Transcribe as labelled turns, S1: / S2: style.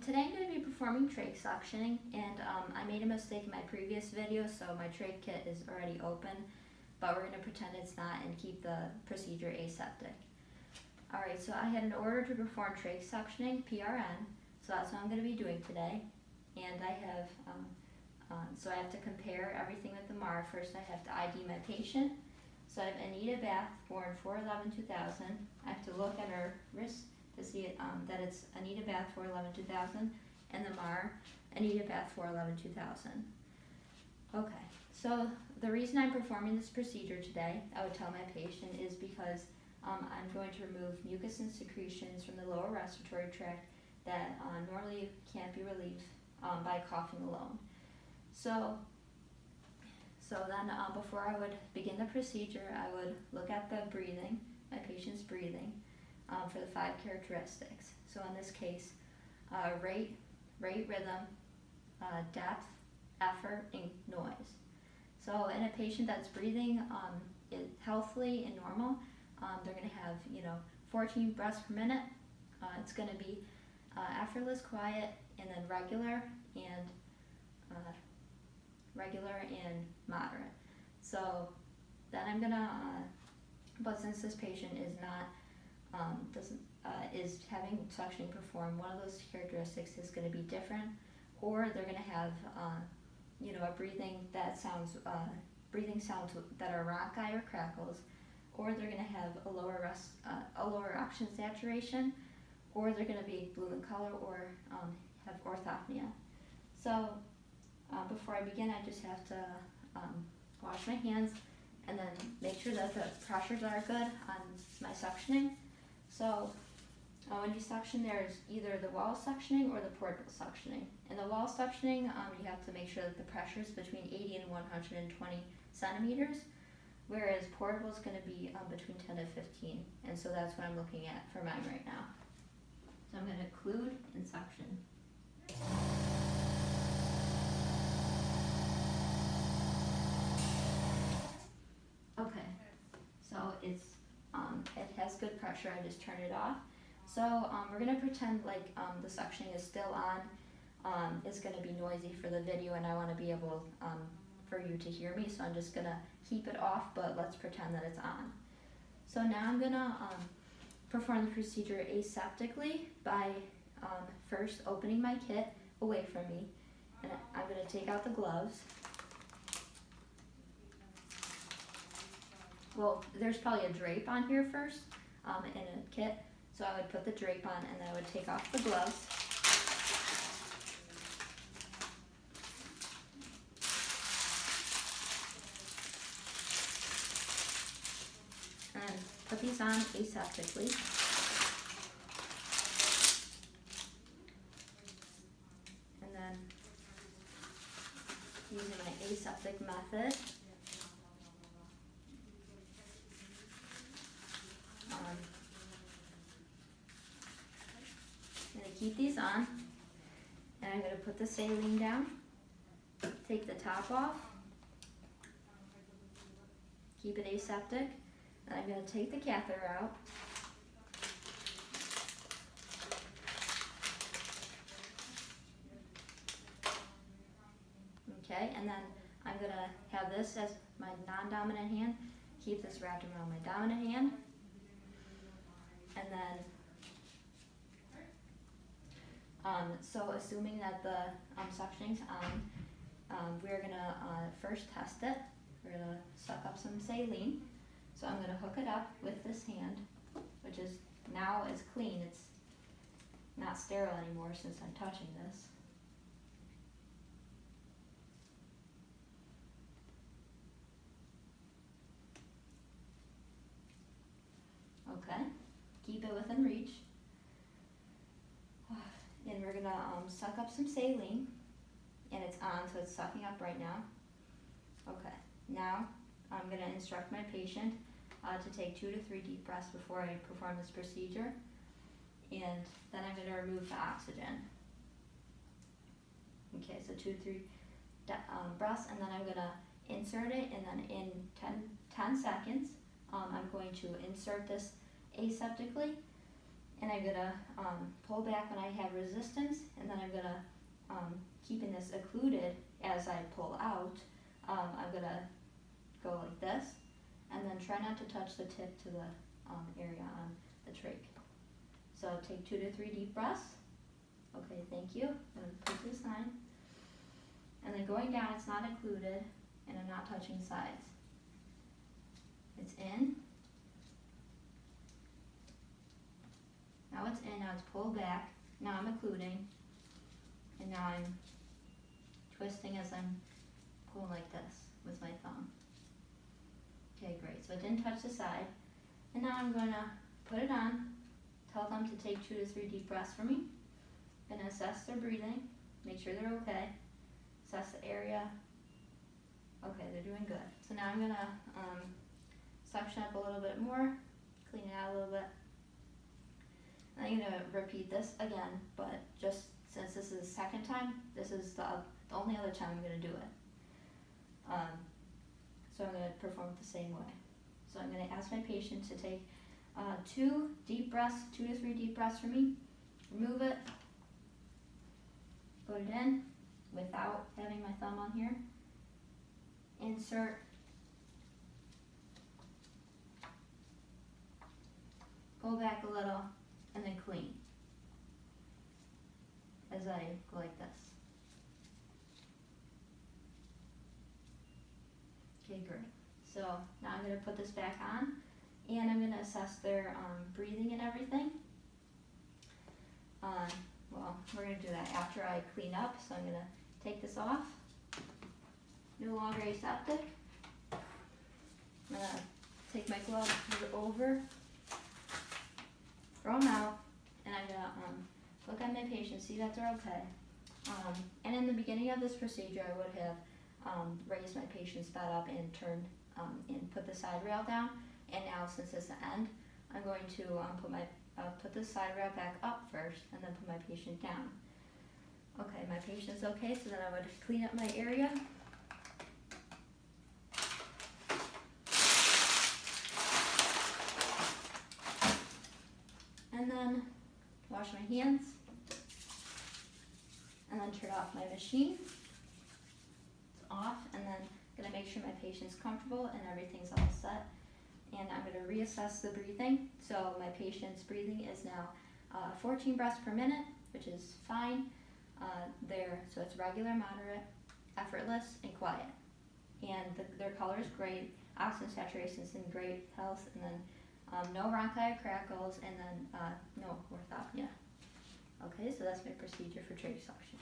S1: Today I'm going to be performing trach suctioning, and I made a mistake in my previous video, so my trach kit is already open, but we're going to pretend it's not and keep the procedure aseptic. Alright, so I had an order to perform trach suctioning, PRN, so that's what I'm going to be doing today. And I have, so I have to compare everything with the MAR. First I have to ID my patient. So I have Anita Bath, born 4/11/2000. I have to look at her wrist to see that it's Anita Bath 4/11/2000, and the MAR, Anita Bath 4/11/2000. Okay, so the reason I'm performing this procedure today, I would tell my patient, is because I'm going to remove mucus and secretions from the lower respiratory tract that normally can't be relieved by coughing alone. So then before I would begin the procedure, I would look at the breathing, my patient's breathing, for the 5 characteristics. So in this case, rate, rhythm, depth, effort, and noise. So in a patient that's breathing healthily and normal, they're going to have 14 breaths per minute. It's going to be effortless, quiet, and then regular and moderate. So then I'm gonna, but since this patient is not is having suctioning performed, one of those characteristics is going to be different, or they're going to have a breathing sounds that are rock-eye or crackles, or they're going to have a lower oxygen saturation, or they're going to be blue in color, or have orthopnea. So before I begin, I just have to wash my hands and then make sure that the pressures are good on my suctioning. So when you suction, there's either the wall suctioning or the portable suctioning. In the wall suctioning, you have to make sure that the pressure is between 80 and 120 centimeters, whereas portable is going to be between 10 to 15, and so that's what I'm looking at for mine right now. So I'm going to occlude and suction. Okay, so it has good pressure. I just turned it off. So we're going to pretend like the suctioning is still on. It's going to be noisy for the video, and I want to be able for you to hear me, so I'm just going to keep it off, but let's pretend that it's on. So now I'm going to perform the procedure aseptically by first opening my kit away from me, and I'm going to take out the gloves. Well, there's probably a drape on here first in a kit, so I would put the drape on and then I would take off the gloves. And put these on aseptically. And then using my aseptic method, I'm going to keep these on, and I'm going to put the saline down, take the top off, keep it aseptic, and I'm going to take the catheter out, okay, and then I'm going to have this as my non-dominant hand, keep this wrapped around my dominant hand, and then so assuming that the suctioning's on, we're going to first test it. We're going to suck up some saline. So I'm going to hook it up with this hand, which is now is clean. It's not sterile anymore since I'm touching this. Okay, keep it within reach. And we're going to suck up some saline, and it's on, so it's sucking up right now. Okay, now I'm going to instruct my patient to take 2 to 3 deep breaths before I perform this procedure, and then I'm going to remove the oxygen. Okay, so 2 to 3 breaths, and then I'm going to insert it, and then in 10 seconds, I'm going to insert this aseptically, and I'm gonna pull back when I have resistance, and then I'm gonna, keeping this occluded as I pull out, I'm gonna go like this, and then try not to touch the tip to the area on the trach. So take 2 to 3 deep breaths. Okay, thank you. I'm gonna put this on. And then going down, it's not occluded, and I'm not touching sides. It's in. Now it's in, now it's pulled back. Now I'm occluding, and now I'm twisting as I'm pulling like this with my thumb. Okay, great. So it didn't touch the side. And now I'm gonna put it on, tell them to take 2 to 3 deep breaths for me. Gonna assess their breathing, make sure they're okay. Assess the area. Okay, they're doing good. So now I'm gonna suction up a little bit more, clean it out a little bit. And I'm gonna repeat this again, but just since this is the second time, this is the only other time I'm gonna do it. So I'm gonna perform it the same way. So I'm gonna ask my patient to take 2 deep breaths, 2 to 3 deep breaths for me. Remove it, put it in without having my thumb on here. Insert, pull back a little, and then clean as I go like this. Okay, great. So now I'm going to put this back on, and I'm going to assess their breathing and everything. Well, we're going to do that after I clean up, so I'm going to take this off. No longer aseptic. I'm going to take my gloves over, throw them out, and I'm going to look at my patient, see that they're okay. And in the beginning of this procedure, I would have raised my patient's bed up and turned and put the side rail down. And now, since it's the end, I'm going to put the side rail back up first, and then put my patient down. Okay, my patient's okay, so then I would clean up my area. And then wash my hands, and then turn off my machine. It's off, and then I'm gonna make sure my patient's comfortable and everything's all set. And I'm gonna reassess the breathing. So my patient's breathing is now 14 breaths per minute, which is fine. So it's regular, moderate, effortless, and quiet. And their color is great. Oxygen saturation is in great health, and then no bronchi crackles, and then no orthopnea. Okay, so that's my procedure for trach suction.